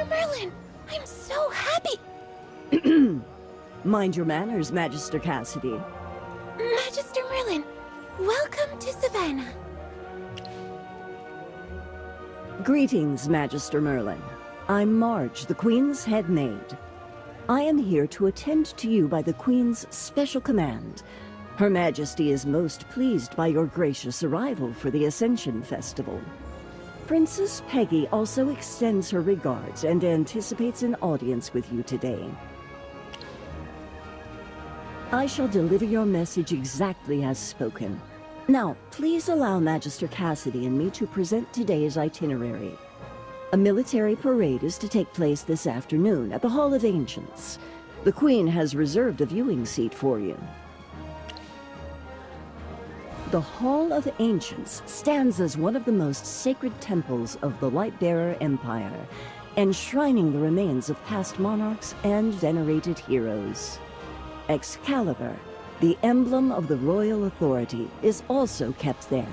Magister Merlin! I'm so happy! Mind your manners, Magister Cassidy. Magister Merlin, welcome to Savannah. Greetings, Magister Merlin. I'm Marge, the Queen's head maid. I am here to attend to you by the Queen's special command. Her Majesty is most pleased by your gracious arrival for the Ascension Festival. Princess Peggy also extends her regards and anticipates an audience with you today. I shall deliver your message exactly as spoken. Now, please allow Magister Cassidy and me to present today's itinerary. A military parade is to take place this afternoon at the Hall of Ancients. The Queen has reserved a viewing seat for you. The Hall of Ancients stands as one of the most sacred temples of the Lightbearer Empire, enshrining the remains of past monarchs and venerated heroes. Excalibur, the emblem of the royal authority, is also kept there.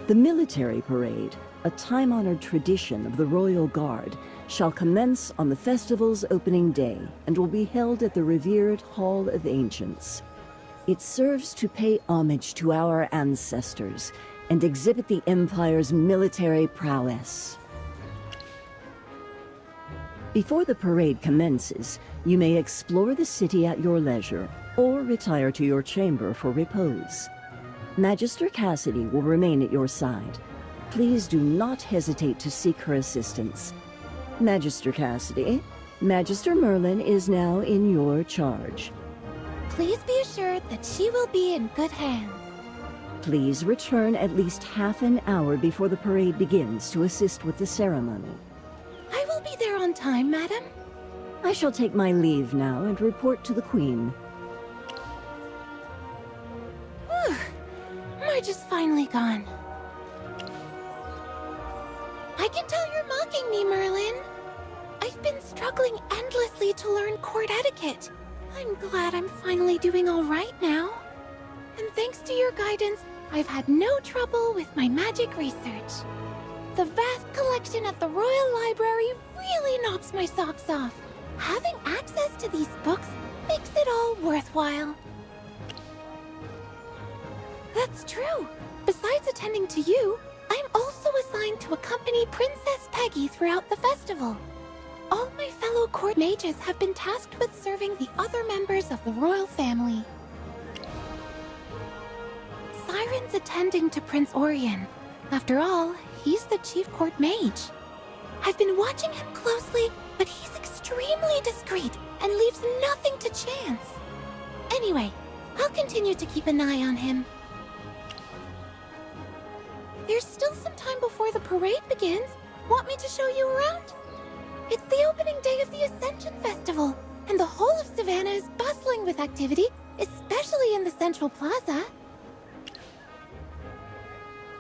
The military parade, a time-honored tradition of the Royal Guard, shall commence on the festival's opening day and will be held at the revered Hall of Ancients. It serves to pay homage to our ancestors and exhibit the Empire's military prowess. Before the parade commences, you may explore the city at your leisure, or retire to your chamber for repose. Magister Cassidy will remain at your side. Please do not hesitate to seek her assistance. Magister Cassidy, Magister Merlin is now in your charge. Please be assured that she will be in good hands. Please return at least half an hour before the parade begins to assist with the ceremony. I will be there on time, madam. I shall take my leave now and report to the Queen. Whew. Marge is finally gone. I can tell you're mocking me, Merlin. I've been struggling endlessly to learn court etiquette. I'm glad I'm finally doing all right now. And thanks to your guidance, I've had no trouble with my magic research. The vast collection at the Royal Library really knocks my socks off. Having access to these books makes it all worthwhile. That's true. Besides attending to you, I'm also assigned to accompany Princess Peggy throughout the festival. All my fellow court mages have been tasked with serving the other members of the royal family. Siren's attending to Prince Orion. After all, he's the chief court mage. I've been watching him closely, but he's extremely discreet and leaves nothing to chance. Anyway, I'll continue to keep an eye on him. There's still some time before the parade begins. Want me to show you around? It's the opening day of the Ascension Festival, and the whole of Savannah is bustling with activity, especially in the Central Plaza.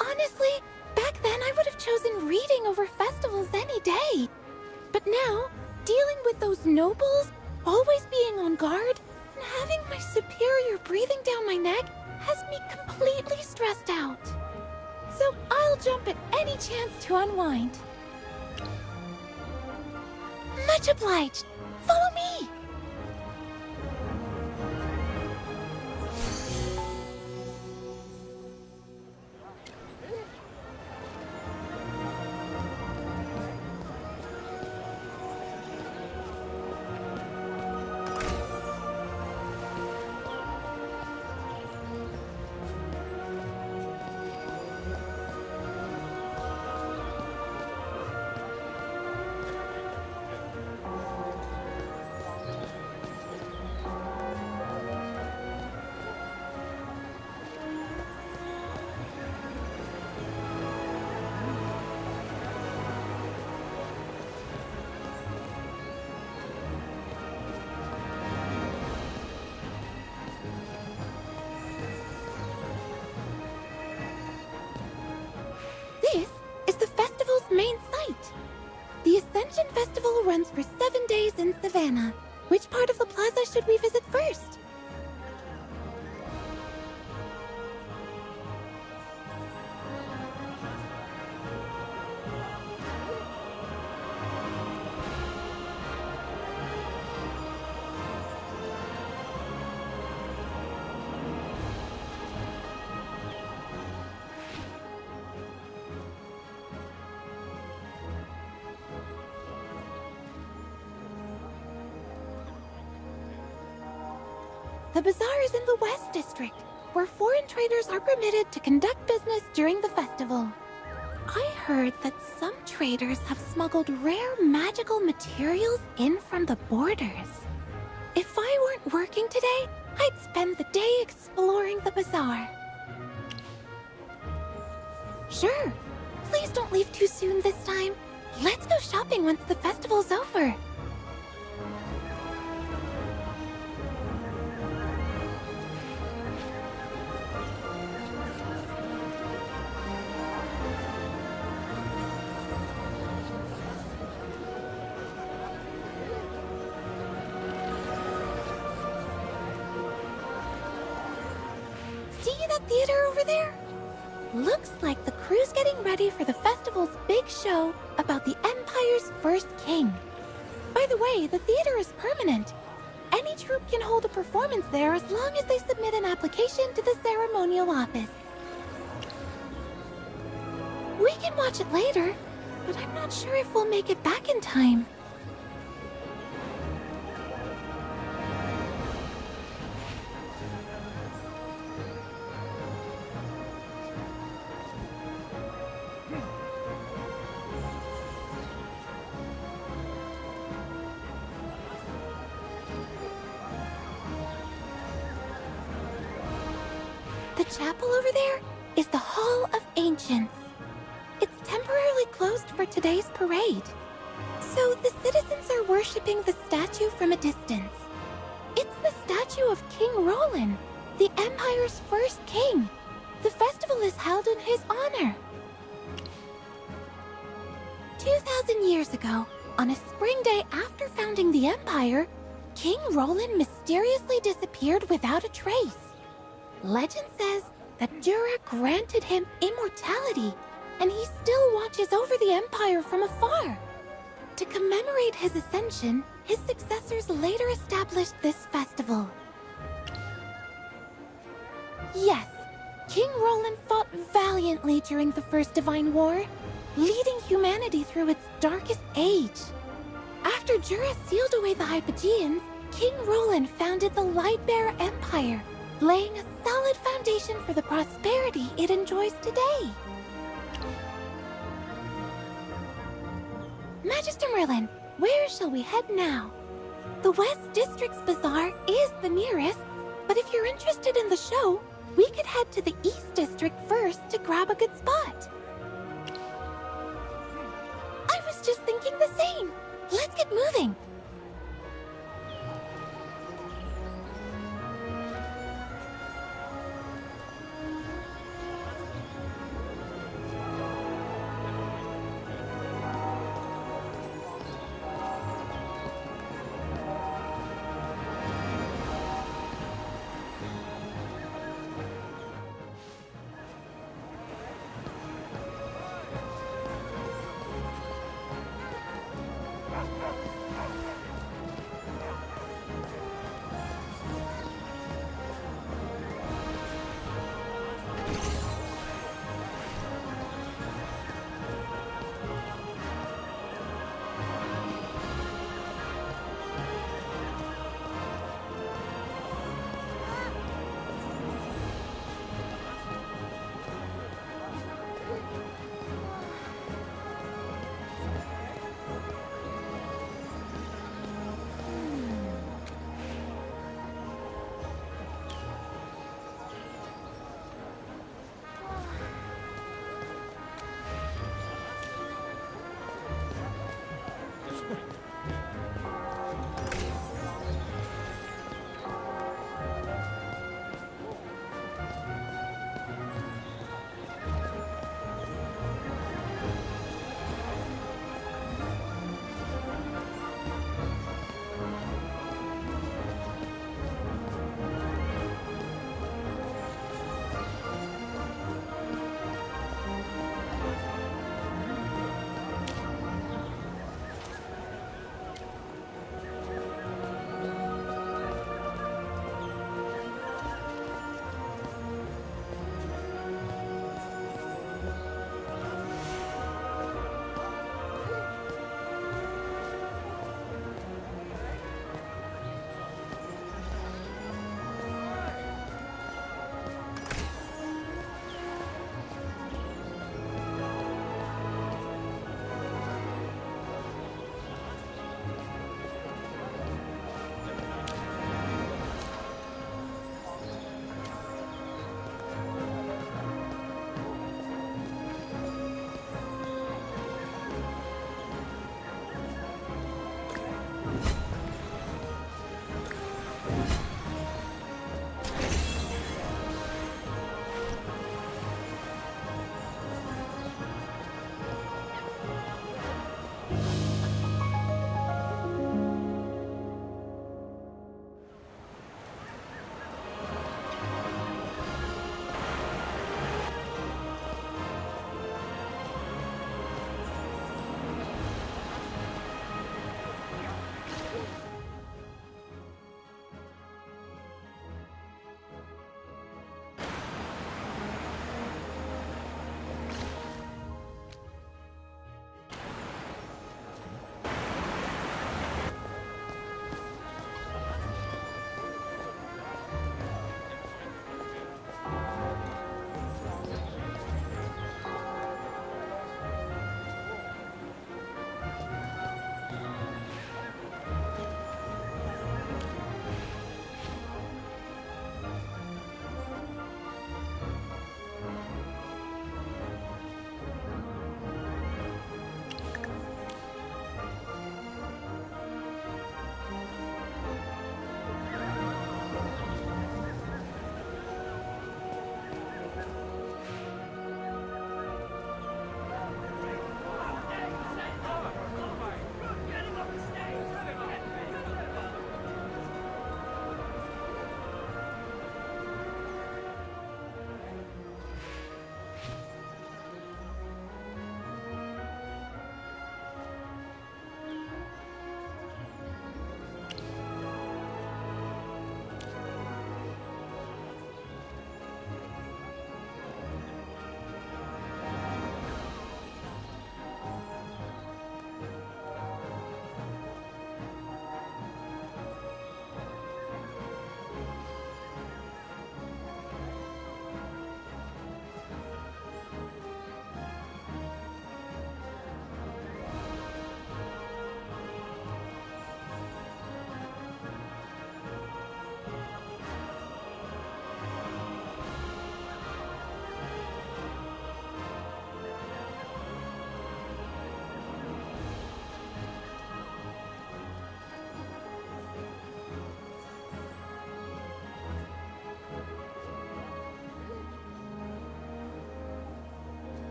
Honestly, back then I would have chosen reading over festivals any day. But now, dealing with those nobles, always being on guard, and having my superior breathing down my neck has me completely stressed out. So I'll jump at any chance to unwind. Much obliged. Follow me. This is the festival's main site. The Ascension Festival runs for 7 days in Savannah. Which part of the plaza should we visit first? The bazaar is in the West District, where foreign traders are permitted to conduct business during the festival. I heard that some traders have smuggled rare magical materials in from the borders. If I weren't working today, I'd spend the day exploring the bazaar. Sure. Please don't leave too soon this time. Let's go shopping once the festival's over. See that theater over there? Looks like the crew's getting ready for the festival's big show about the Empire's first king. By the way, the theater is permanent. Any troupe can hold a performance there as long as they submit an application to the ceremonial office. We can watch it later, but I'm not sure if we'll make it back in time. The chapel over there is the Hall of Ancients. It's temporarily closed for today's parade. So the citizens are worshipping the statue from a distance. It's the statue of King Roland, the Empire's first king. The festival is held in his honor. 2,000 years ago, on a spring day after founding the Empire, King Roland mysteriously disappeared without a trace. Legend says that Jura granted him immortality, and he still watches over the Empire from afar. To commemorate his ascension, his successors later established this festival. Yes, King Roland fought valiantly during the First Divine War, leading humanity through its darkest age. After Jura sealed away the Hypogeans, King Roland founded the Lightbearer Empire, laying a solid foundation for the prosperity it enjoys today. Magister Merlin, where shall we head now? The West District's bazaar is the nearest, but if you're interested in the show, we could head to the East District first to grab a good spot. I was just thinking the same. Let's get moving.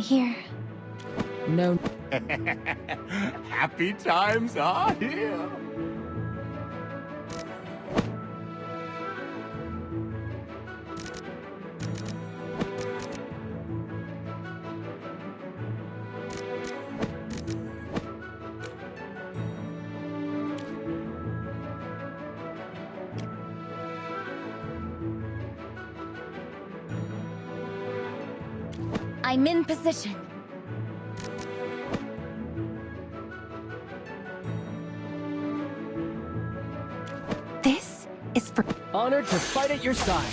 here. No. Happy times are here. I'm in position. This is for... Honored to fight at your side.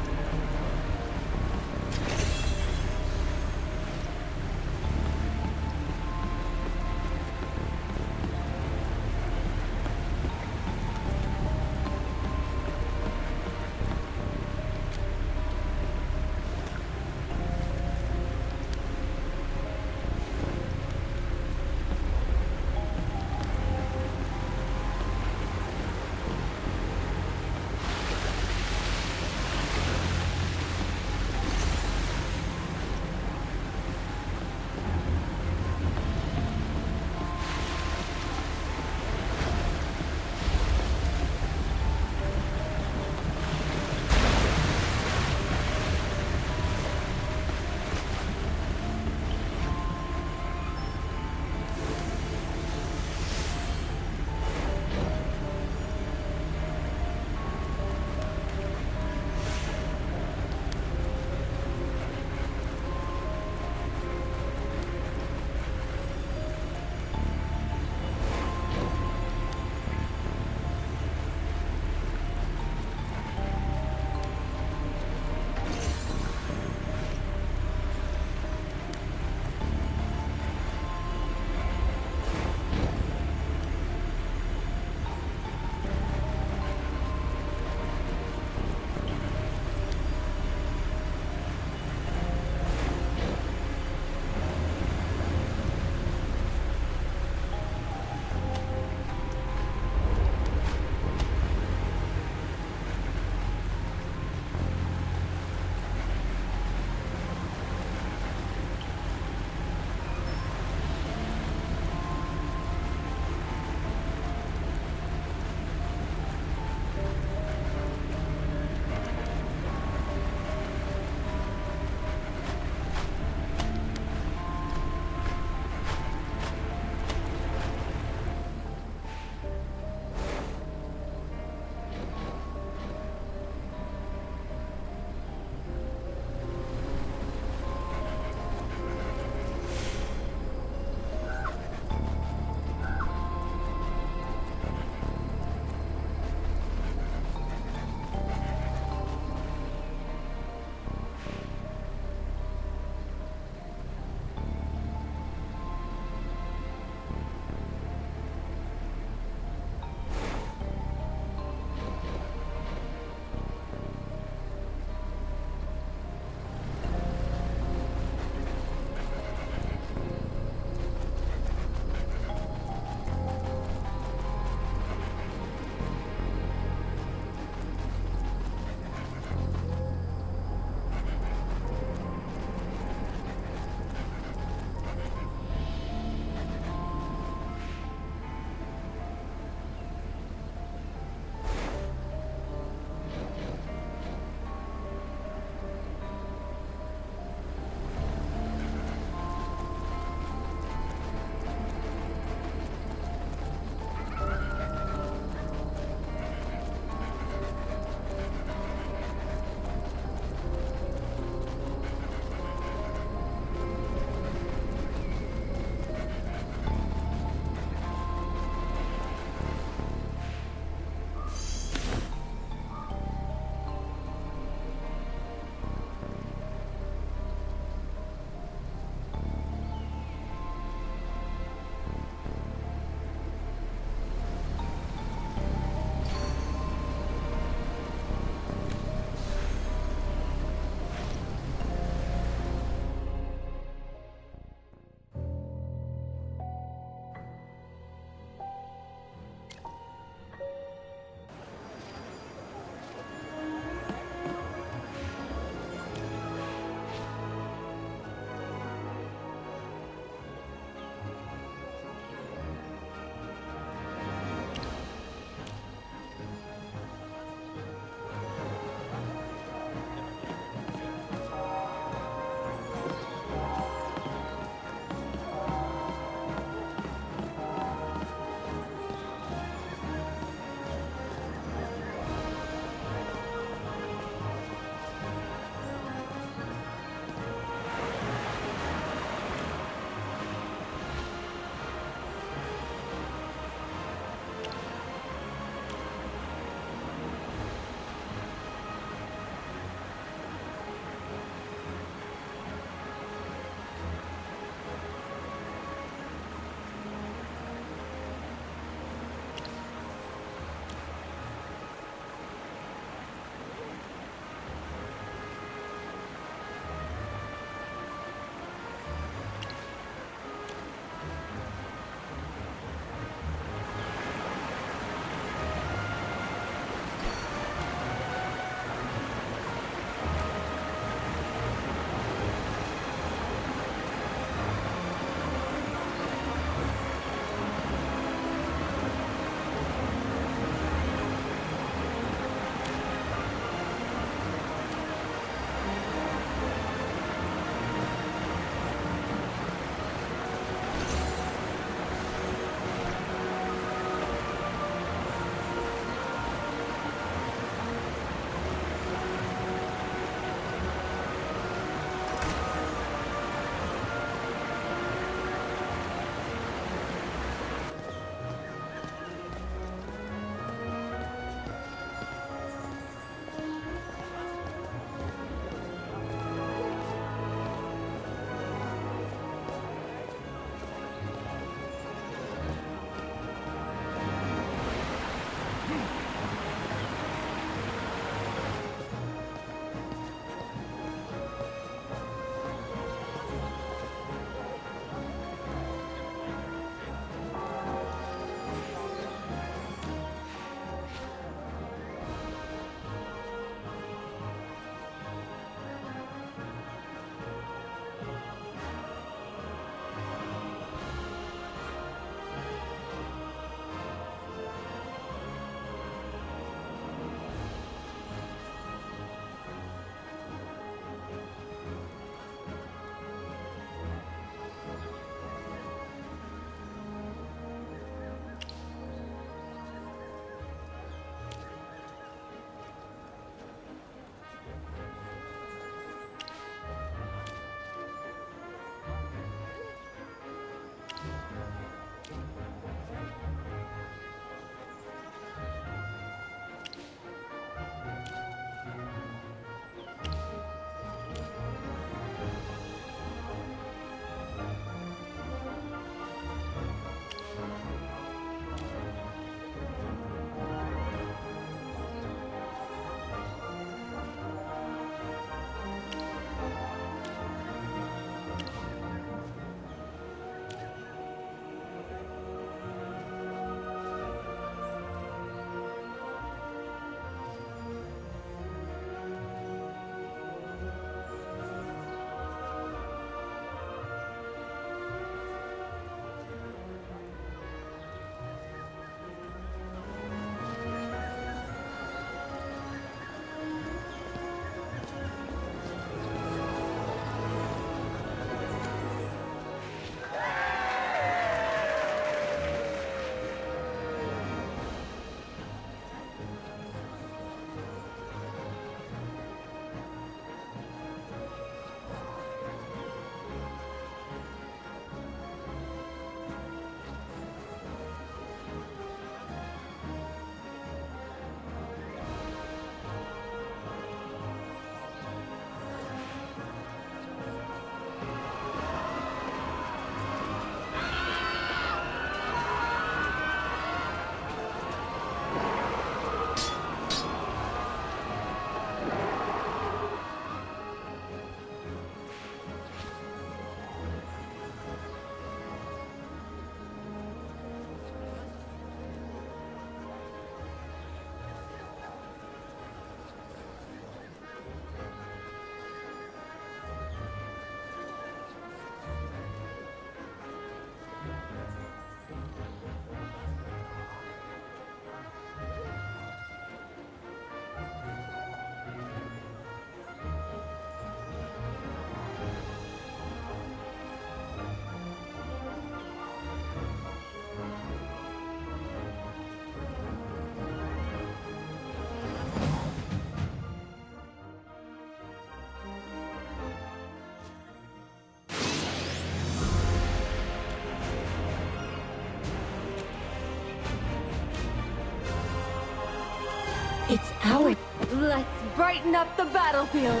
Howard, let's brighten up the battlefield.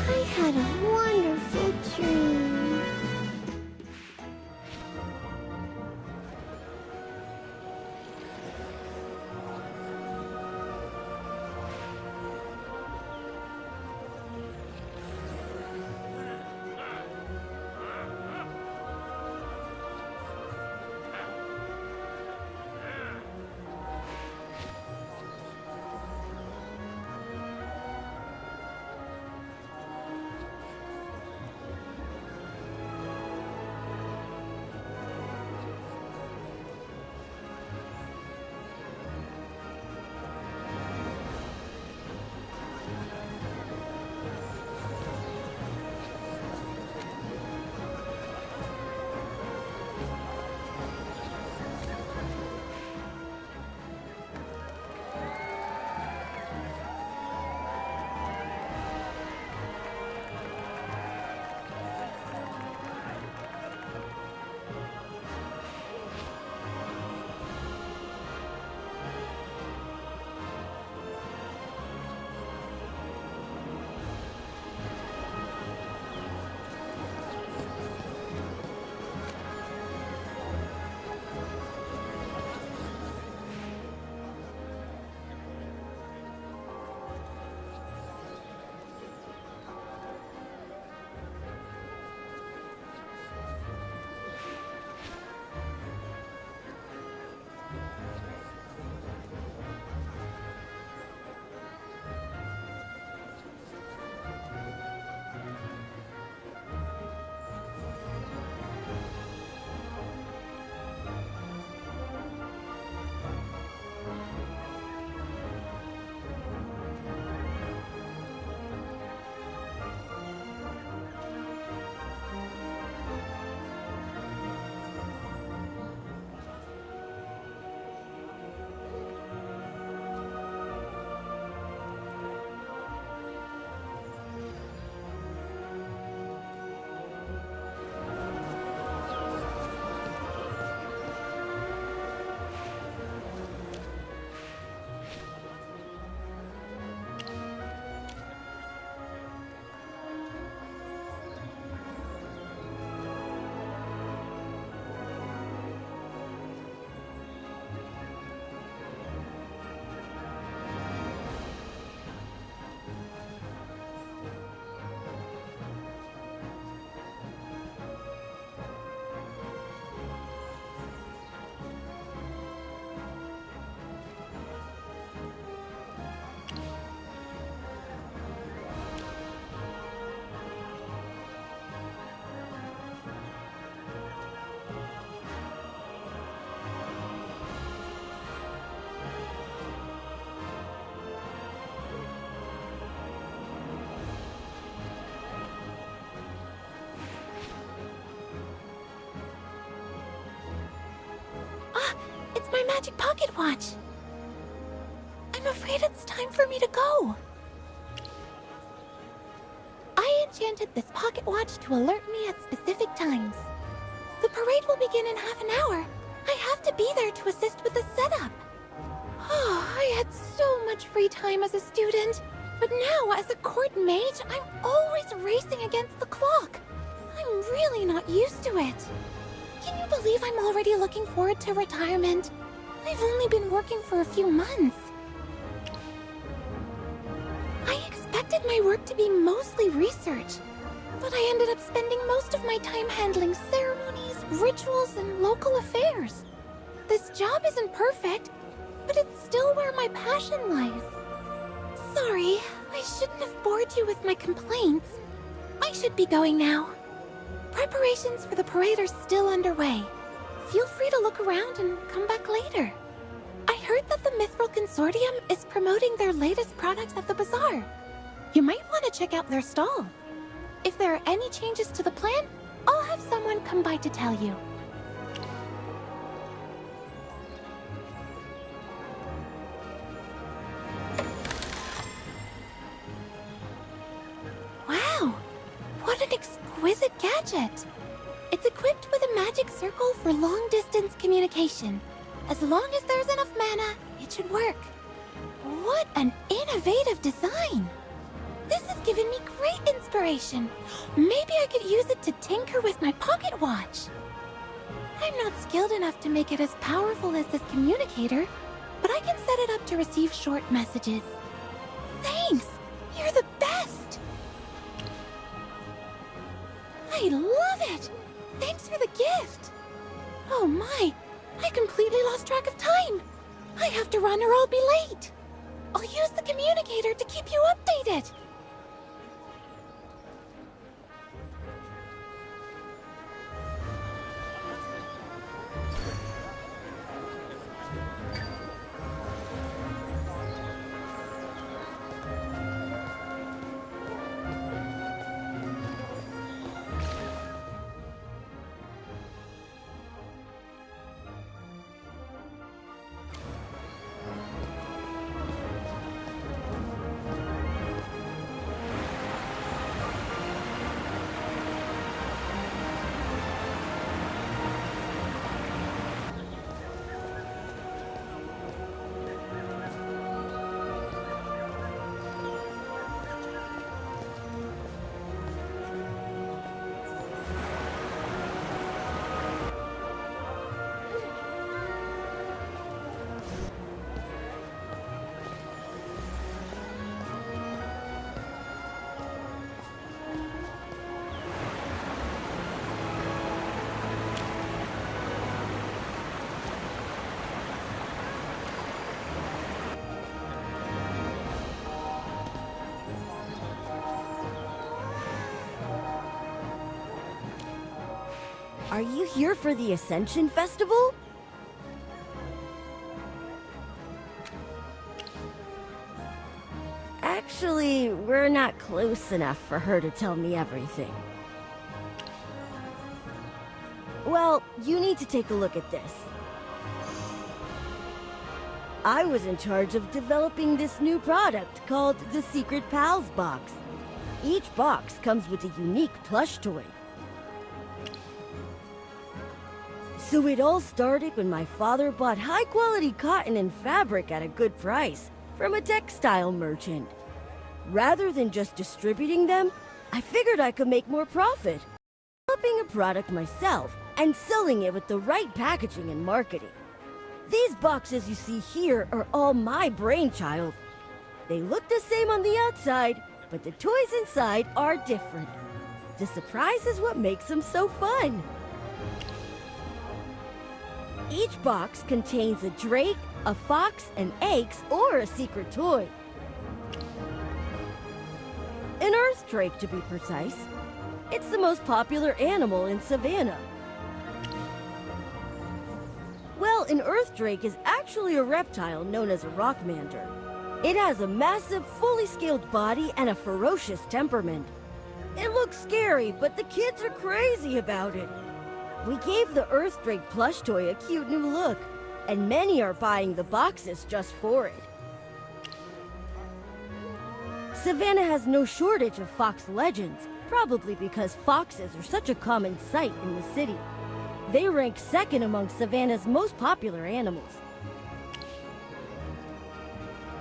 I had a wonderful dream. It's my magic pocket watch. I'm afraid it's time for me to go. I enchanted this pocket watch to alert me at specific times. The parade will begin in half an hour. I have to be there to assist with the setup. Oh, I had so much free time as a student, but now as a court mage, I'm always racing against the clock. I'm really not used to it. Can you believe I'm already looking forward to retirement? I've only been working for a few months. I expected my work to be mostly research, but I ended up spending most of my time handling ceremonies, rituals, and local affairs. This job isn't perfect, but it's still where my passion lies. Sorry, I shouldn't have bored you with my complaints. I should be going now. Preparations for the parade are still underway. Feel free to look around and come back later. I heard heard that the Mithril Consortium is promoting their latest products at the bazaar. You might want to check out their stall. If there are any changes to the plan, I'll have someone come by to tell you. Wow! What an exquisite gadget! It's equipped with a magic circle for long-distance communication. As long as there's enough mana, it should work. What an innovative design! This has given me great inspiration. Maybe I could use it to tinker with my pocket watch. I'm not skilled enough to make it as powerful as this communicator, but I can set it up to receive short messages. Thanks! You're the best! I love it! Thanks for the gift! Oh my! I completely lost track of time! I have to run or I'll be late! I'll use the communicator to keep you updated! Are you here for the Ascension Festival? Actually, we're not close enough for her to tell me everything. Well, you need to take a look at this. I was in charge of developing this new product called the Secret Pals Box. Each box comes with a unique plush toy. So it all started when my father bought high-quality cotton and fabric at a good price from a textile merchant. Rather than just distributing them, I figured I could make more profit, developing a product myself and selling it with the right packaging and marketing. These boxes you see here are all my brainchild. They look the same on the outside, but the toys inside are different. The surprise is what makes them so fun. Each box contains a drake, a fox, an eggs, or a secret toy. An earth drake, to be precise. It's the most popular animal in Savannah. Well, an earth drake is actually a reptile known as a rockmander. It has a massive, fully scaled body and a ferocious temperament. It looks scary, but the kids are crazy about it. We gave the earth drake plush toy a cute new look, and many are buying the boxes just for it. Savannah has no shortage of fox legends, probably because foxes are such a common sight in the city. They rank second among Savannah's most popular animals.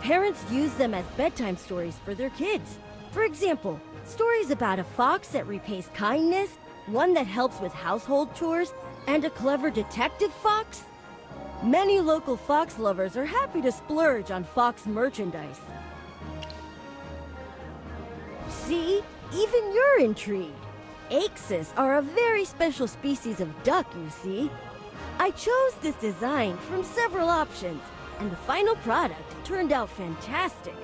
Parents use them as bedtime stories for their kids. For example, stories about a fox that repays kindness, one that helps with household chores, and a clever detective fox. Many local fox lovers are happy to splurge on fox merchandise. See? Even you're intrigued. Axes are a very special species of duck, you see. I chose this design from several options, and the final product turned out fantastic.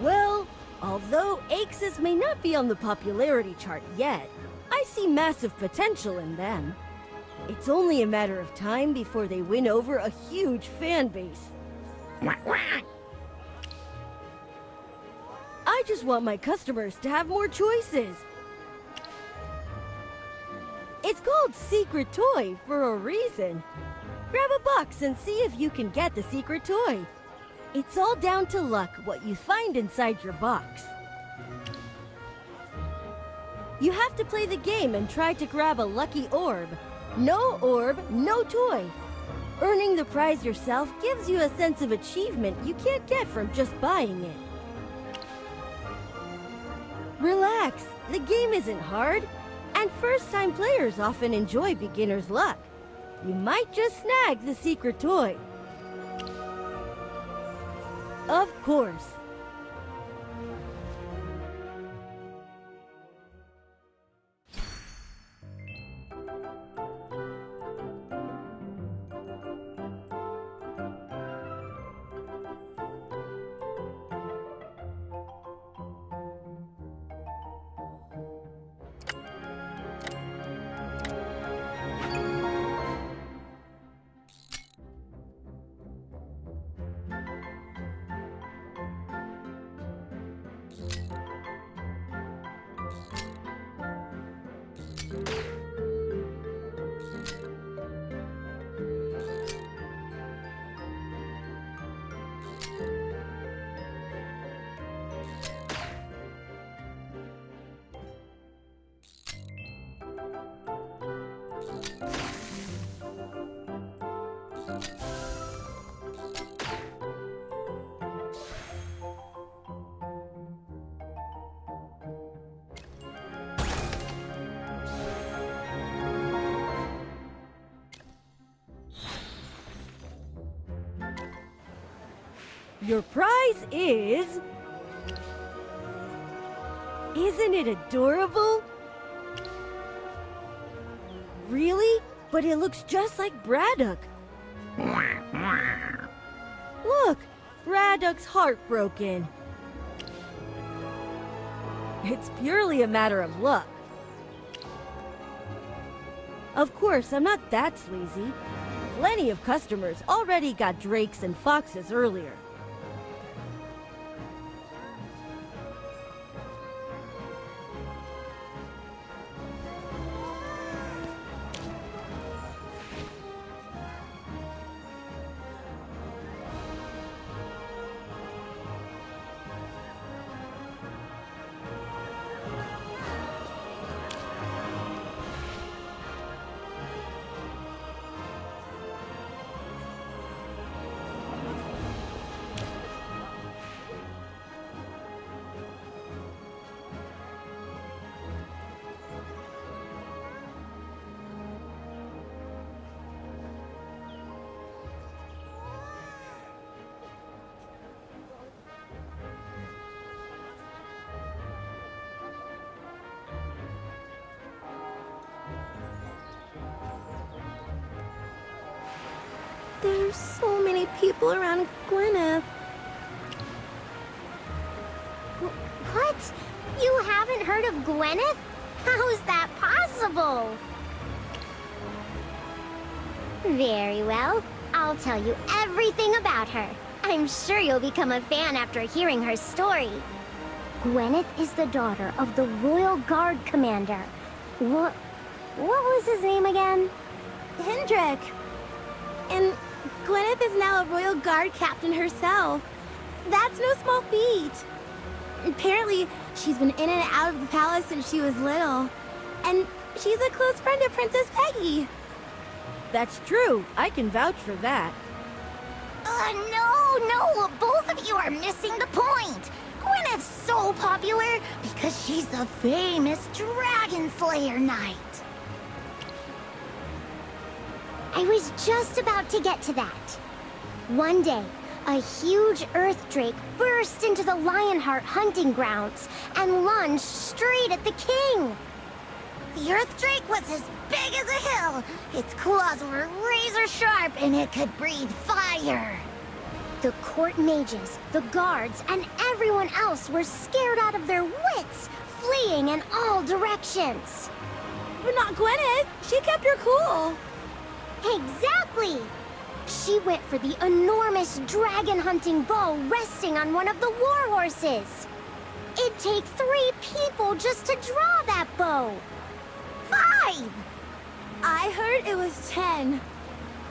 Well, although Axes may not be on the popularity chart yet, I see massive potential in them. It's only a matter of time before they win over a huge fan base. I just want my customers to have more choices. It's called Secret Toy for a reason. Grab a box and see if you can get the secret toy. It's all down to luck what you find inside your box. You have to play the game and try to grab a lucky orb. No orb, no toy. Earning the prize yourself gives you a sense of achievement you can't get from just buying it. Relax, the game isn't hard, and first-time players often enjoy beginner's luck. You might just snag the secret toy. Of course. Your prize is... Isn't it adorable? Really? But it looks just like Braddock. Look, Braddock's heartbroken. It's purely a matter of luck. Of course, I'm not that sleazy. Plenty of customers already got drakes and foxes earlier. There's so many people around Gwyneth. What? You haven't heard of Gwyneth? How is that possible? Very well. I'll tell you everything about her. I'm sure you'll become a fan after hearing her story. Gwyneth is the daughter of the Royal Guard Commander. What was his name again? Hendrik. And Gwyneth is now a Royal Guard captain herself. That's no small feat. Apparently, she's been in and out of the palace since she was little. And she's a close friend of Princess Peggy. That's true. I can vouch for that. No, both of you are missing the point. Gwyneth's so popular because she's the famous Dragon Slayer Knight. I was just about to get to that. One day, a huge earth drake burst into the Lionheart hunting grounds and lunged straight at the king. The earth drake was as big as a hill. Its claws were razor sharp and it could breathe fire. The court mages, the guards, and everyone else were scared out of their wits, fleeing in all directions. But not Gwyneth. She kept her cool. Exactly! She went for the enormous dragon-hunting bow resting on one of the war horses. It'd take 3 people just to draw that bow. 5! I heard it was 10.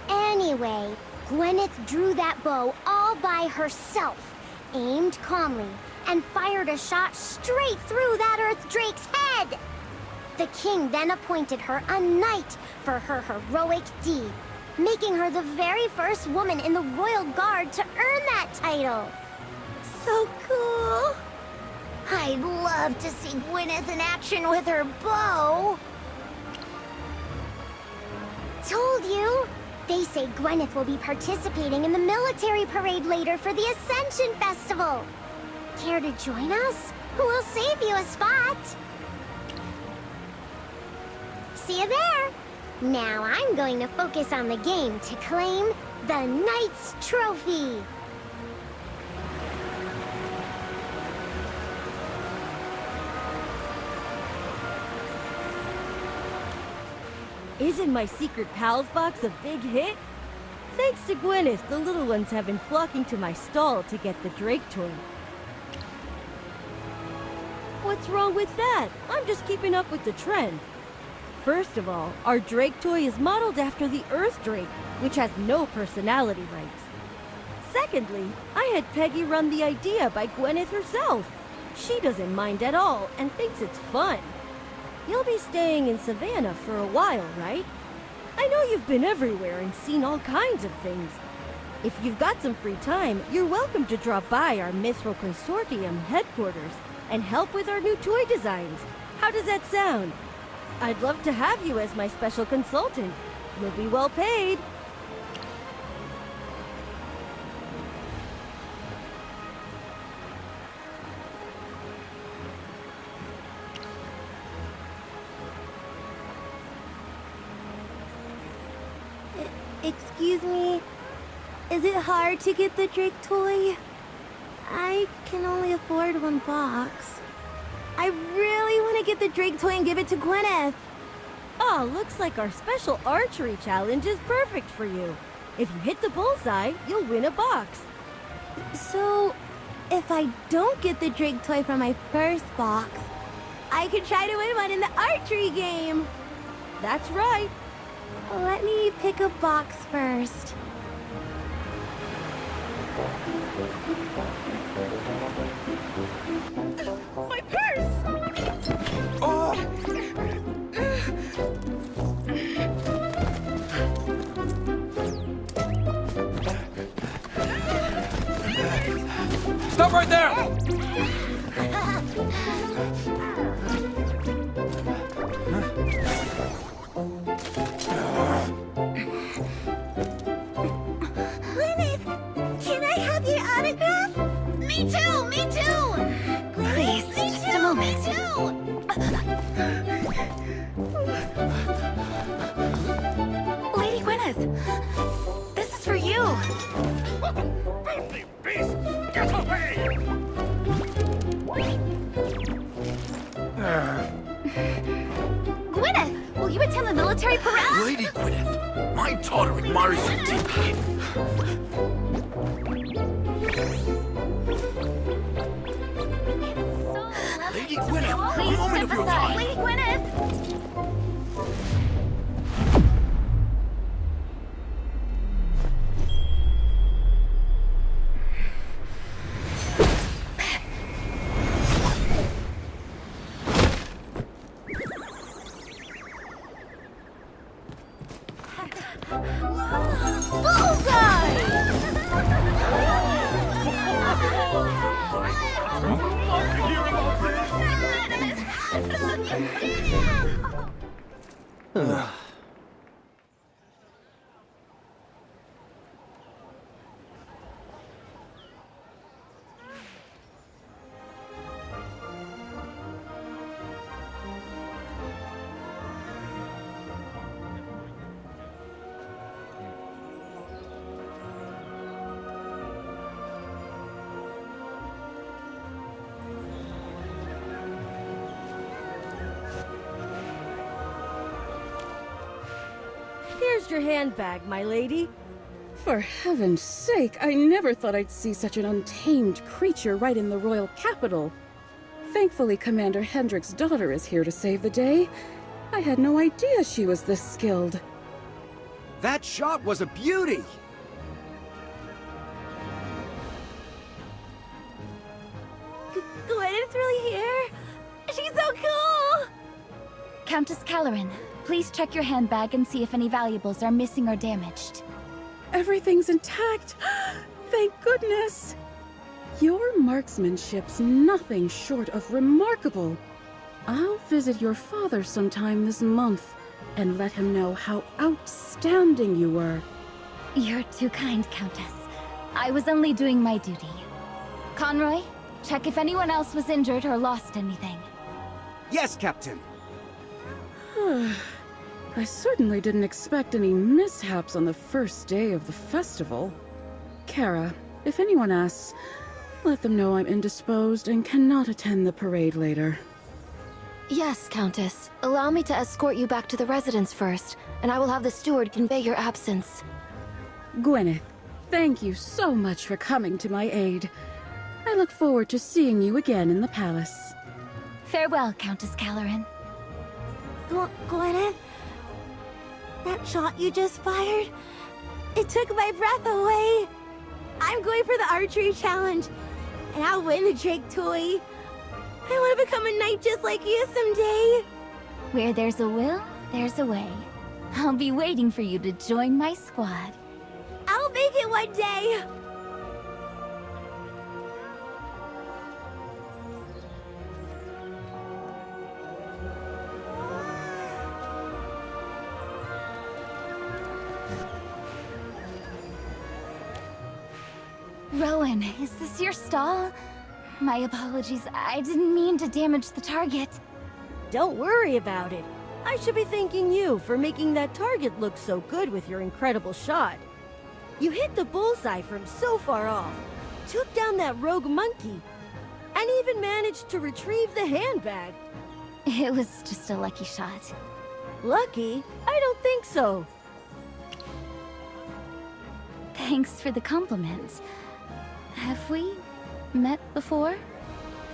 Anyway, Gwyneth drew that bow all by herself, aimed calmly, and fired a shot straight through that Earth Drake's head. The king then appointed her a knight for her heroic deed, making her the very first woman in the royal guard to earn that title. So cool. I'd love to see Gwyneth in action with her bow. Told you. They say Gwyneth will be participating in the military parade later for the Ascension Festival. Care to join us? We'll save you a spot. See you there. Now I'm going to focus on the game to claim the Knight's Trophy. Isn't my secret pals box a big hit? Thanks to Gwyneth, the little ones have been flocking to my stall to get the Drake toy. What's wrong with that? I'm just keeping up with the trend. First of all, our Drake toy is modeled after the Earth Drake, which has no personality rights. Secondly, I had Peggy run the idea by Gwyneth herself. She doesn't mind at all and thinks it's fun. You'll be staying in Savannah for a while, right? I know you've been everywhere and seen all kinds of things. If you've got some free time, you're welcome to drop by our Mithril Consortium headquarters and help with our new toy designs. How does that sound? I'd love to have you as my special consultant. You'll be well paid. Excuse me, is it hard to get the Drake toy? I can only afford 1 box. I really want to get the Drake toy and give it to Gwyneth. Oh, looks like our special archery challenge is perfect for you. If you hit the bullseye, you'll win a box. So, if I don't get the Drake toy from my first box, I could try to win one in the archery game. That's right. Let me pick a box first. My purse! Stop right there! Can I have your autograph? Me too! Me too! Please, just a moment. Me too! Lady Gwyneth, this is for you. Filthy beast! Get away! Gwyneth, will you attend the military parade? Lady Gwyneth, my daughter admires you deeply. Lady Gwyneth, a moment of your time. Lady Gwyneth! Here's your handbag, my lady. For heaven's sake, I never thought I'd see such an untamed creature right in the royal capital. Thankfully, Commander Hendrick's daughter is here to save the day. I had no idea she was this skilled. That shot was a beauty! Gwyneth's really here? She's so cool! Countess Caloran, please check your handbag and see if any valuables are missing or damaged. Everything's intact! Thank goodness! Your marksmanship's nothing short of remarkable. I'll visit your father sometime this month and let him know how outstanding you were. You're too kind, Countess. I was only doing my duty. Conroy, check if anyone else was injured or lost anything. Yes, Captain! I certainly didn't expect any mishaps on the first day of the festival. Kara, if anyone asks, let them know I'm indisposed and cannot attend the parade later. Yes, Countess. Allow me to escort you back to the residence first, and I will have the steward convey your absence. Gwyneth, thank you so much for coming to my aid. I look forward to seeing you again in the palace. Farewell, Countess Caloran. Gwyneth? That shot you just fired? It took my breath away. I'm going for the archery challenge, and I'll win the Drake toy. I want to become a knight just like you someday. Where there's a will, there's a way. I'll be waiting for you to join my squad. I'll make it one day. Rowan, is this your stall? My apologies, I didn't mean to damage the target. Don't worry about it. I should be thanking you for making that target look so good with your incredible shot. You hit the bullseye from so far off, took down that rogue monkey, and even managed to retrieve the handbag. It was just a lucky shot. Lucky? I don't think so. Thanks for the compliment. Have we met before?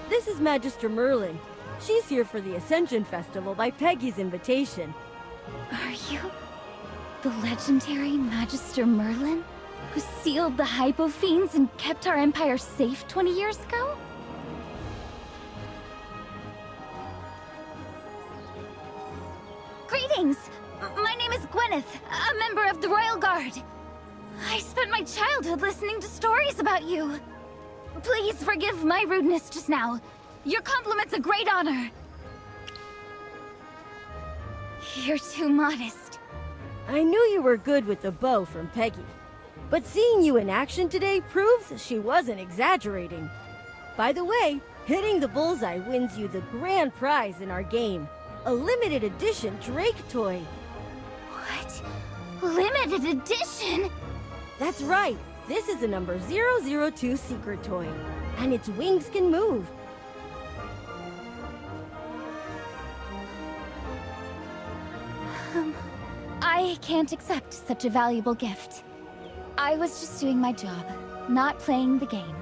This is Magister Merlin. She's here for the Ascension Festival by Peggy's invitation. Are you the legendary Magister Merlin, who sealed the Hypofiends and kept our empire safe 20 years ago? Greetings! My name is Gwyneth, a member of the Royal Guard. I spent my childhood listening to stories about you. Please forgive my rudeness just now. Your compliment's a great honor. You're too modest. I knew you were good with the bow from Peggy, but seeing you in action today proves she wasn't exaggerating. By the way, hitting the bullseye wins you the grand prize in our game, a limited edition Drake toy. What? Limited edition? That's right. This is a number 002 secret toy, and its wings can move. I can't accept such a valuable gift. I was just doing my job, not playing the game.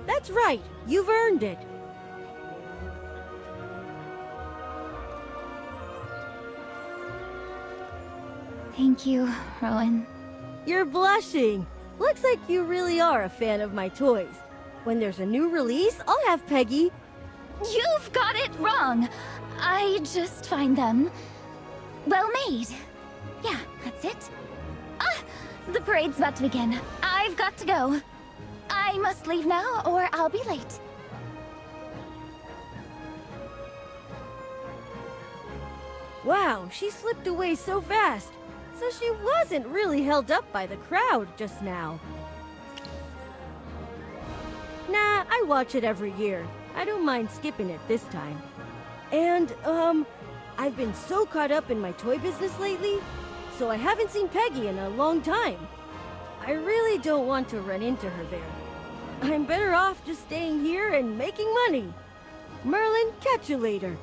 That's right. You've earned it. Thank you, Rowan. You're blushing. Looks like you really are a fan of my toys. When there's a new release, I'll have Peggy. You've got it wrong. I just find them well made. Yeah, that's it. Ah, the parade's about to begin. I've got to go. I must leave now or I'll be late. Wow, she slipped away so fast. So she wasn't really held up by the crowd just now. Nah, I watch it every year. I don't mind skipping it this time. And, I've been so caught up in my toy business lately, so I haven't seen Peggy in a long time. I really don't want to run into her there. I'm better off just staying here and making money. Merlin, catch you later.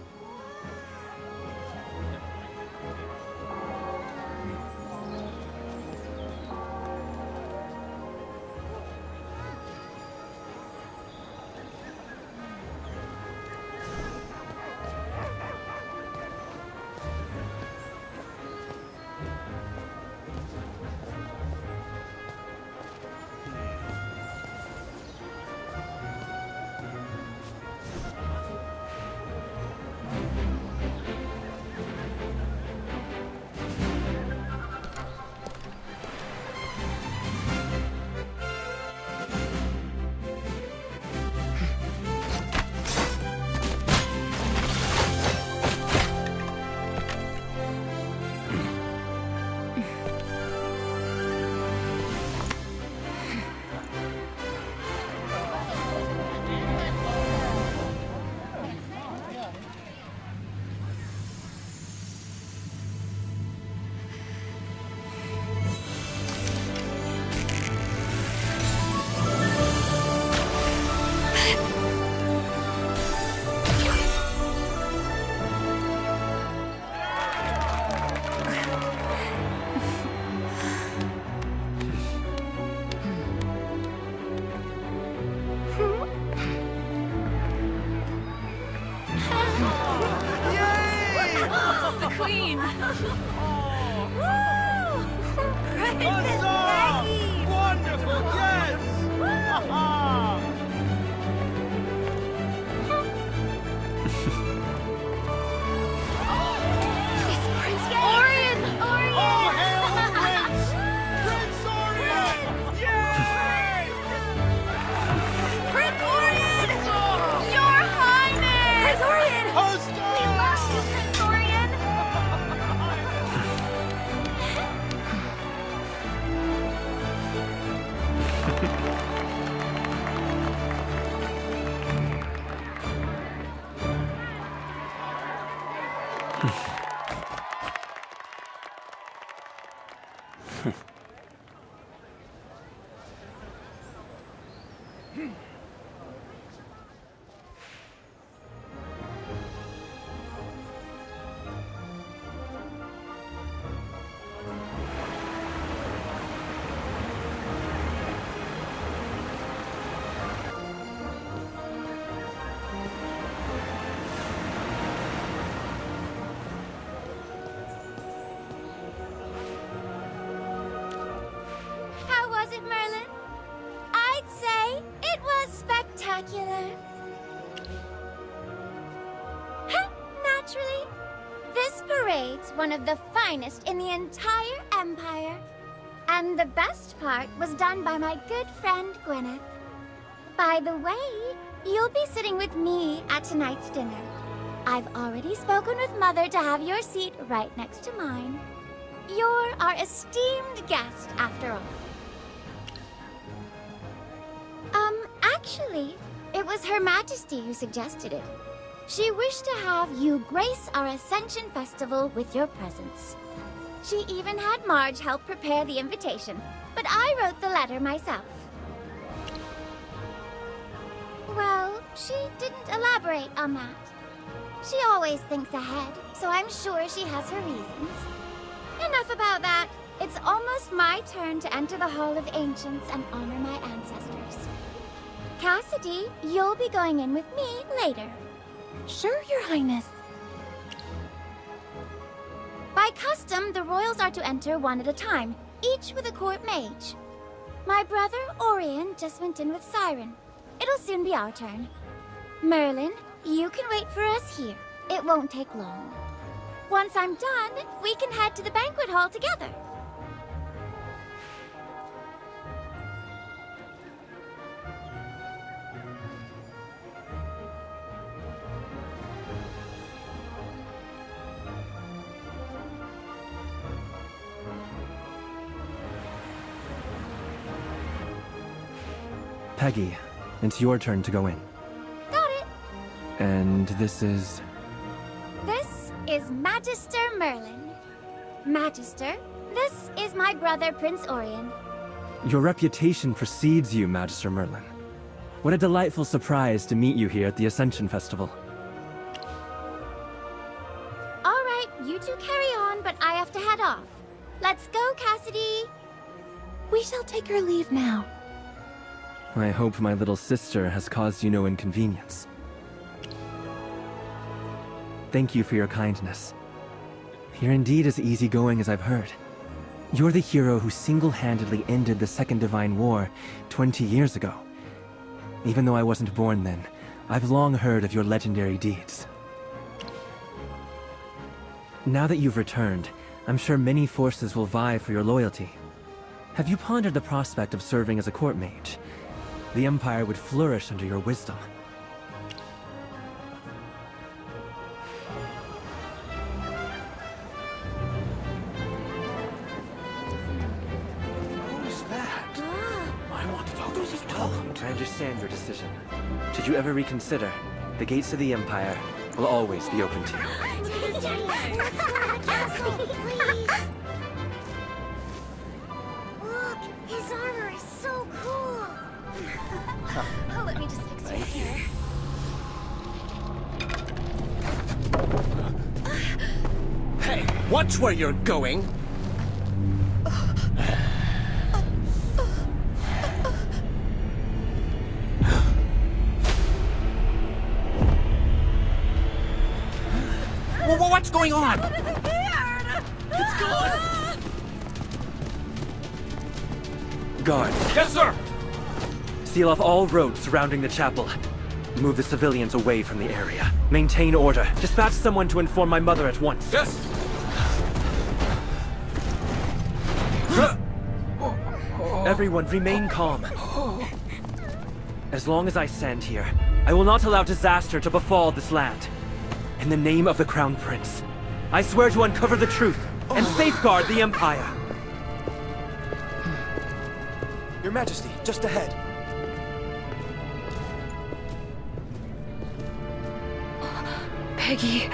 is the queen! Princess Maggie! Wonderful, yes! It's Prince Orion! Orion! Oh, hail the Prince! Prince Orion! Yay! Prince Orion! Your Highness! Prince Orion! Host We love you, Prince Orion! How was it, Merlin? I'd say it was spectacular. Naturally. This parade's one of the finest in the entire Empire. And the best part was done by my good friend Gwyneth. By the way, you'll be sitting with me at tonight's dinner. I've already spoken with Mother to have your seat right next to mine. You're our esteemed guest, after all. Actually, it was Her Majesty who suggested it. She wished to have you grace our Ascension Festival with your presence. She even had Marge help prepare the invitation, but I wrote the letter myself. Well, she didn't elaborate on that. She always thinks ahead, so I'm sure she has her reasons. Enough about that. It's almost my turn to enter the Hall of Ancients and honor my ancestors. Cassidy, you'll be going in with me later. Sure, Your Highness. By custom, the royals are to enter one at a time, each with a court mage. My brother, Orion, just went in with Siren. It'll soon be our turn. Merlin, you can wait for us here. It won't take long. Once I'm done, we can head to the banquet hall together. Peggy, it's your turn to go in. Got it. And this is... This is Magister Merlin. Magister, this is my brother, Prince Orion. Your reputation precedes you, Magister Merlin. What a delightful surprise to meet you here at the Ascension Festival. All right, you two carry on, but I have to head off. Let's go, Cassidy. We shall take our leave now. I hope my little sister has caused you no inconvenience. Thank you for your kindness. You're indeed as easygoing as I've heard. You're the hero who single-handedly ended the Second Divine War 20 years ago. Even though I wasn't born then, I've long heard of your legendary deeds. Now that you've returned, I'm sure many forces will vie for your loyalty. Have you pondered the prospect of serving as a court mage? The Empire would flourish under your wisdom. Who's that? I want to talk to him as well. I understand your decision. Should you ever reconsider, the gates of the Empire will always be open to you. Please. Look, his armor is so cool. Oh, let me just fix your hair. Hey, watch where you're going. Whoa, whoa, What's going on? It's gone! Guards, Yes, sir! seal off all roads surrounding the chapel. Move the civilians away from the area. Maintain order. Dispatch someone to inform my mother at once. Yes! Everyone, remain calm. As long as I stand here, I will not allow disaster to befall this land. In the name of the Crown Prince, I swear to uncover the truth and safeguard the Empire. Your Majesty, just ahead. Peggy.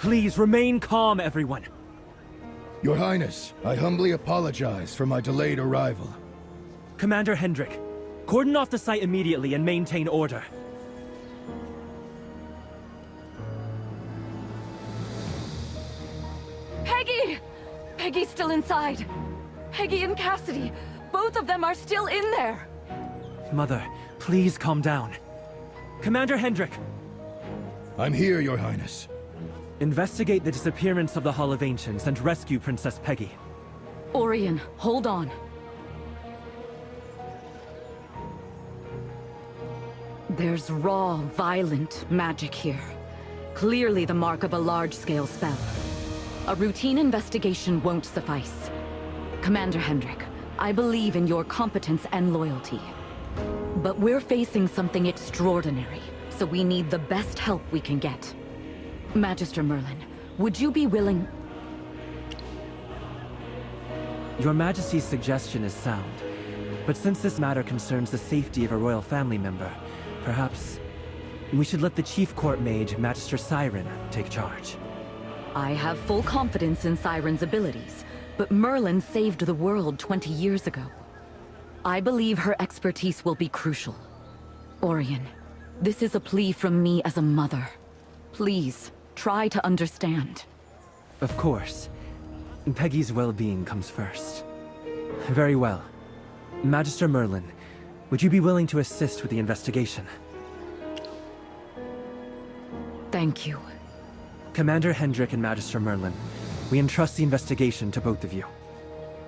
Please remain calm, everyone. Your Highness, I humbly apologize for my delayed arrival. Commander Hendrik, cordon off the site immediately and maintain order. Peggy! Peggy's still inside. Peggy and Cassidy, both of them are still in there. Mother, please calm down. Commander Hendrik! I'm here, Your Highness. Investigate the disappearance of the Hall of Ancients and rescue Princess Peggy. Orion, hold on. There's raw, violent magic here. Clearly the mark of a large-scale spell. A routine investigation won't suffice. Commander Hendrik, I believe in your competence and loyalty. But we're facing something extraordinary, so we need the best help we can get. Magister Merlin, would you be willing... Your Majesty's suggestion is sound, but since this matter concerns the safety of a royal family member, perhaps we should let the Chief Court Mage, Magister Siren, take charge. I have full confidence in Siren's abilities, but Merlin saved the world 20 years ago. I believe her expertise will be crucial. Orion, this is a plea from me as a mother. Please, try to understand. Of course. Peggy's well-being comes first. Very well. Magister Merlin, would you be willing to assist with the investigation? Thank you. Commander Hendrik and Magister Merlin, we entrust the investigation to both of you.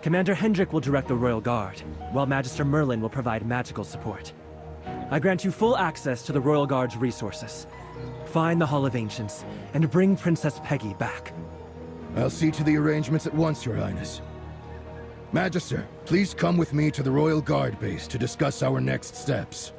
Commander Hendrik will direct the Royal Guard, while Magister Merlin will provide magical support. I grant you full access to the Royal Guard's resources. Find the Hall of Ancients, and bring Princess Peggy back. I'll see to the arrangements at once, Your Highness. Magister, please come with me to the Royal Guard base to discuss our next steps.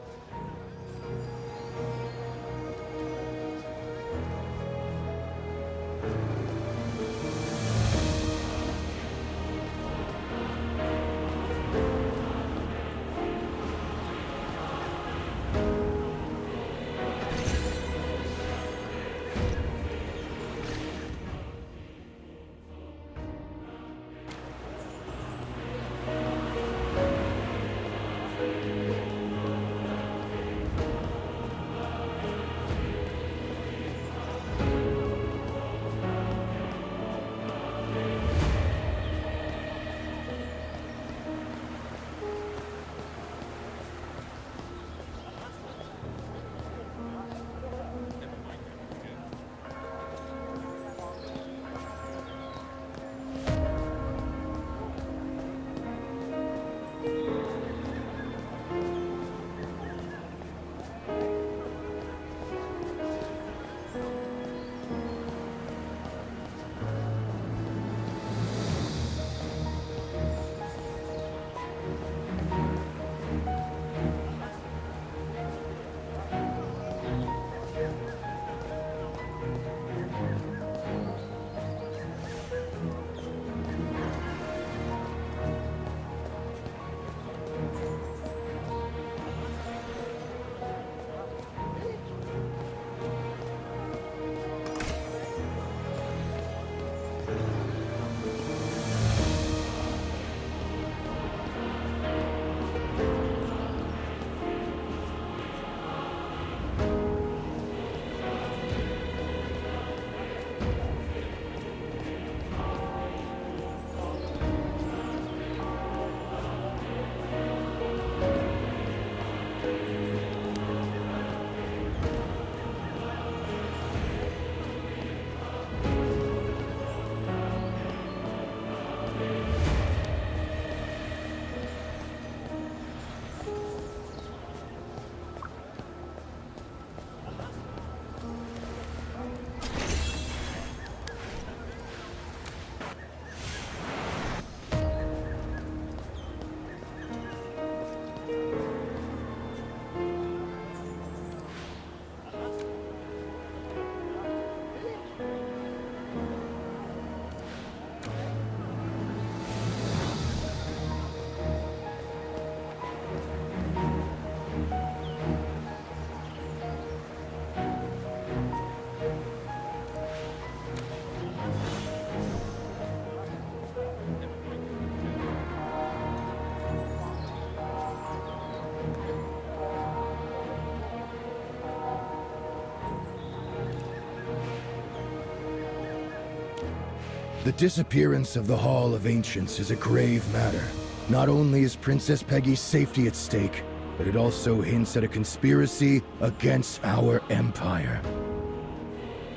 The disappearance of the Hall of Ancients is a grave matter. Not only is Princess Peggy's safety at stake, but it also hints at a conspiracy against our empire.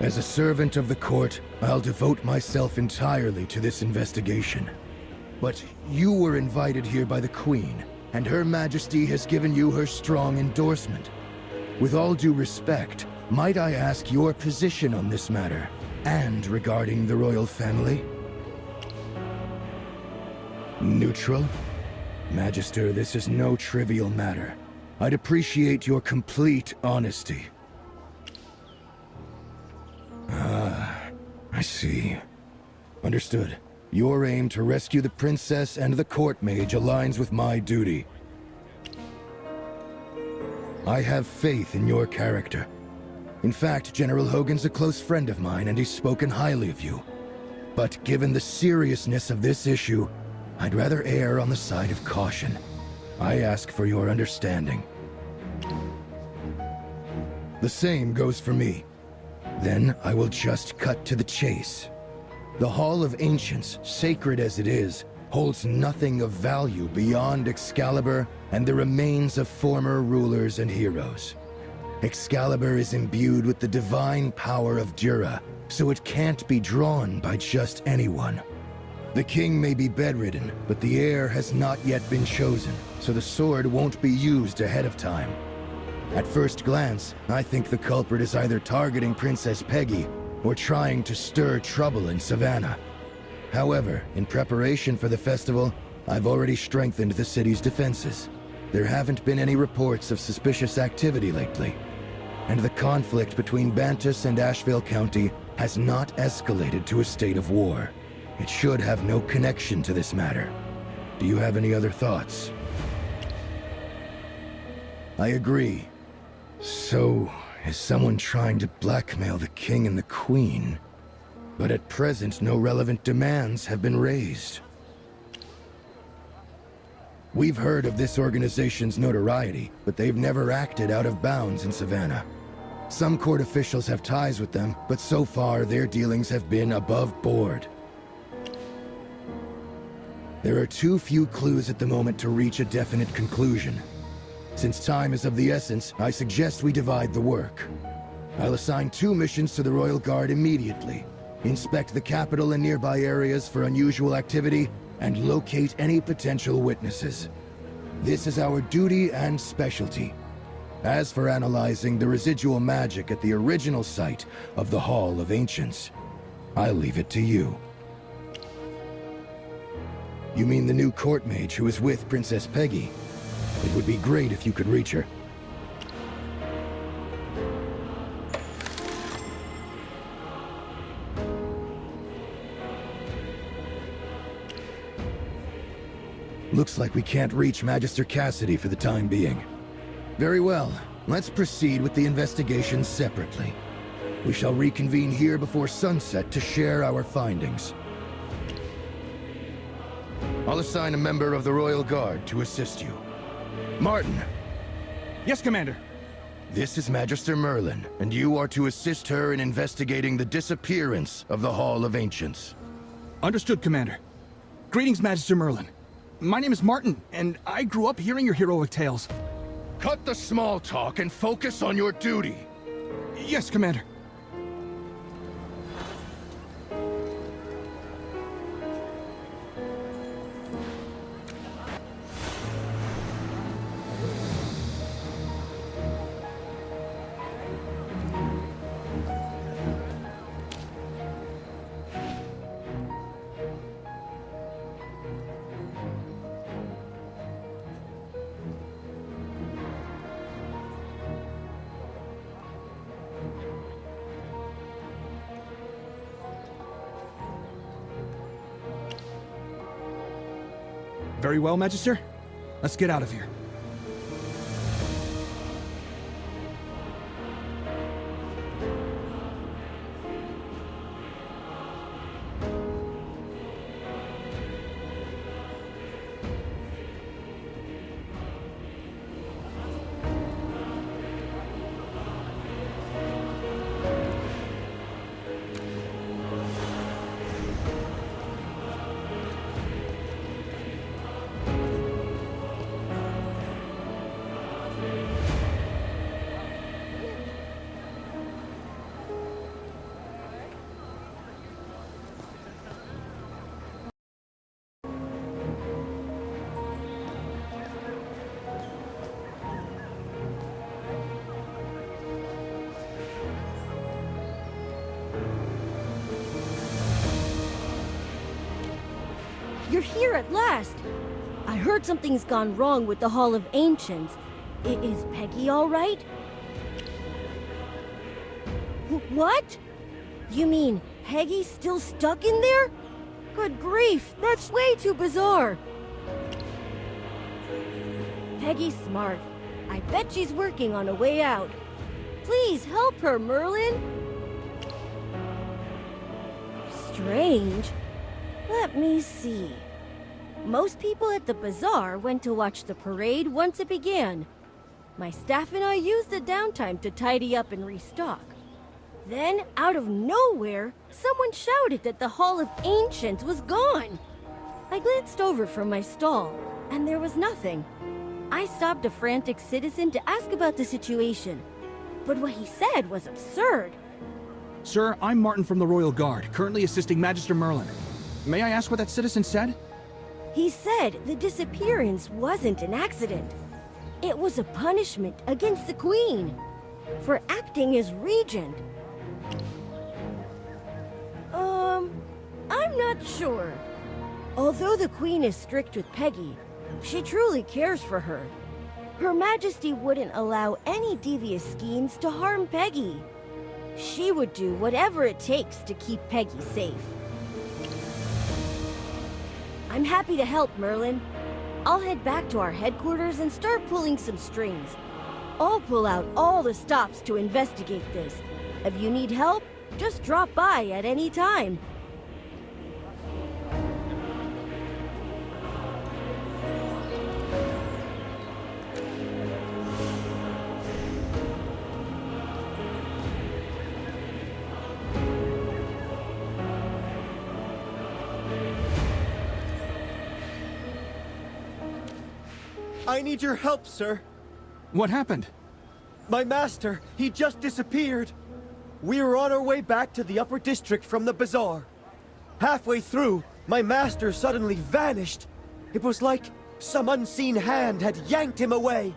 As a servant of the court, I'll devote myself entirely to this investigation. But you were invited here by the Queen, and Her Majesty has given you her strong endorsement. With all due respect, might I ask your position on this matter, and regarding the royal family? Neutral? Magister, this is no trivial matter. I'd appreciate your complete honesty. I see. Understood. Your aim to rescue the princess and the court mage aligns with my duty. I have faith in your character. In fact, General Hogan's a close friend of mine, and he's spoken highly of you. But given the seriousness of this issue, I'd rather err on the side of caution. I ask for your understanding. The same goes for me. Then I will just cut to the chase. The Hall of Ancients, sacred as it is, holds nothing of value beyond Excalibur and the remains of former rulers and heroes. Excalibur is imbued with the divine power of Dura, so it can't be drawn by just anyone. The king may be bedridden, but the heir has not yet been chosen, so the sword won't be used ahead of time. At first glance, I think the culprit is either targeting Princess Peggy or trying to stir trouble in Savannah. However, in preparation for the festival, I've already strengthened the city's defenses. There haven't been any reports of suspicious activity lately, and the conflict between Bantus and Asheville County has not escalated to a state of war. It should have no connection to this matter. Do you have any other thoughts? I agree. So, is someone trying to blackmail the king and the queen? But at present, no relevant demands have been raised. We've heard of this organization's notoriety, but they've never acted out of bounds in Savannah. Some court officials have ties with them, but so far their dealings have been above board. There are too few clues at the moment to reach a definite conclusion. Since time is of the essence, I suggest we divide the work. I'll assign 2 missions to the Royal Guard immediately. Inspect the capital and nearby areas for unusual activity, and locate any potential witnesses. This is our duty and specialty. As for analyzing the residual magic at the original site of the Hall of Ancients, I'll leave it to you. You mean the new court mage who is with Princess Peggy? It would be great if you could reach her. Looks like we can't reach Magister Cassidy for the time being. Very well. Let's proceed with the investigation separately. We shall reconvene here before sunset to share our findings. I'll assign a member of the Royal Guard to assist you. Martin. Yes, Commander. This is Magister Merlin, and you are to assist her in investigating the disappearance of the Hall of Ancients. Understood, Commander. Greetings, Magister Merlin. My name is Martin, and I grew up hearing your heroic tales. Cut the small talk and focus on your duty. Yes, Commander. Very well, Magister. Let's get out of here. here at last. I heard something's gone wrong with the Hall of Ancients. Is Peggy all right? What? You mean Peggy's still stuck in there? Good grief, that's way too bizarre. Peggy's smart. I bet she's working on a way out. Please help her, Merlin. Strange. Let me see. Most people at the bazaar went to watch the parade once it began. My staff and I used the downtime to tidy up and restock. Then, out of nowhere, someone shouted that the Hall of Ancients was gone. I glanced over from my stall, and there was nothing. I stopped a frantic citizen to ask about the situation, but what he said was absurd. Sir, I'm Martin from the Royal Guard, currently assisting Magister Merlin. May I ask what that citizen said? He said the disappearance wasn't an accident. It was a punishment against the Queen for acting as regent. I'm not sure. Although the Queen is strict with Peggy, she truly cares for her. Her Majesty wouldn't allow any devious schemes to harm Peggy. She would do whatever it takes to keep Peggy safe. I'm happy to help, Merlin. I'll head back to our headquarters and start pulling some strings. I'll pull out all the stops to investigate this. If you need help, just drop by at any time. I need your help, sir. What happened? My master, he just disappeared. We were on our way back to the upper district from the bazaar. Halfway through, my master suddenly vanished. It was like some unseen hand had yanked him away.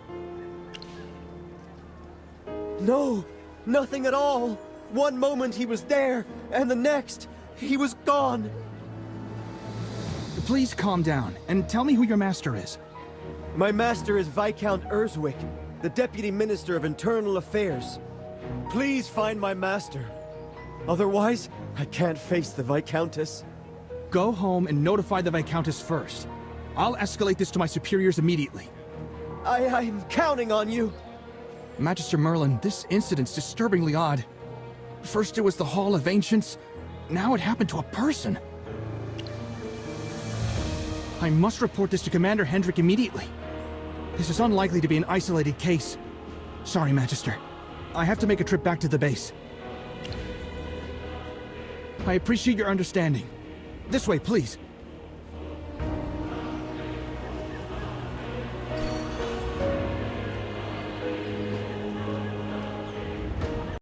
No, nothing at all. One moment he was there, and the next, he was gone. Please calm down, and tell me who your master is. My master is Viscount Erzwick, the Deputy Minister of Internal Affairs. Please find my master. Otherwise, I can't face the Viscountess. Go home and notify the Viscountess first. I'll escalate this to my superiors immediately. I'm counting on you. Magister Merlin, this incident's disturbingly odd. First it was the Hall of Ancients, now it happened to a person. I must report this to Commander Hendrik immediately. This is unlikely to be an isolated case. Sorry, Magister. I have to make a trip back to the base. I appreciate your understanding. This way, please.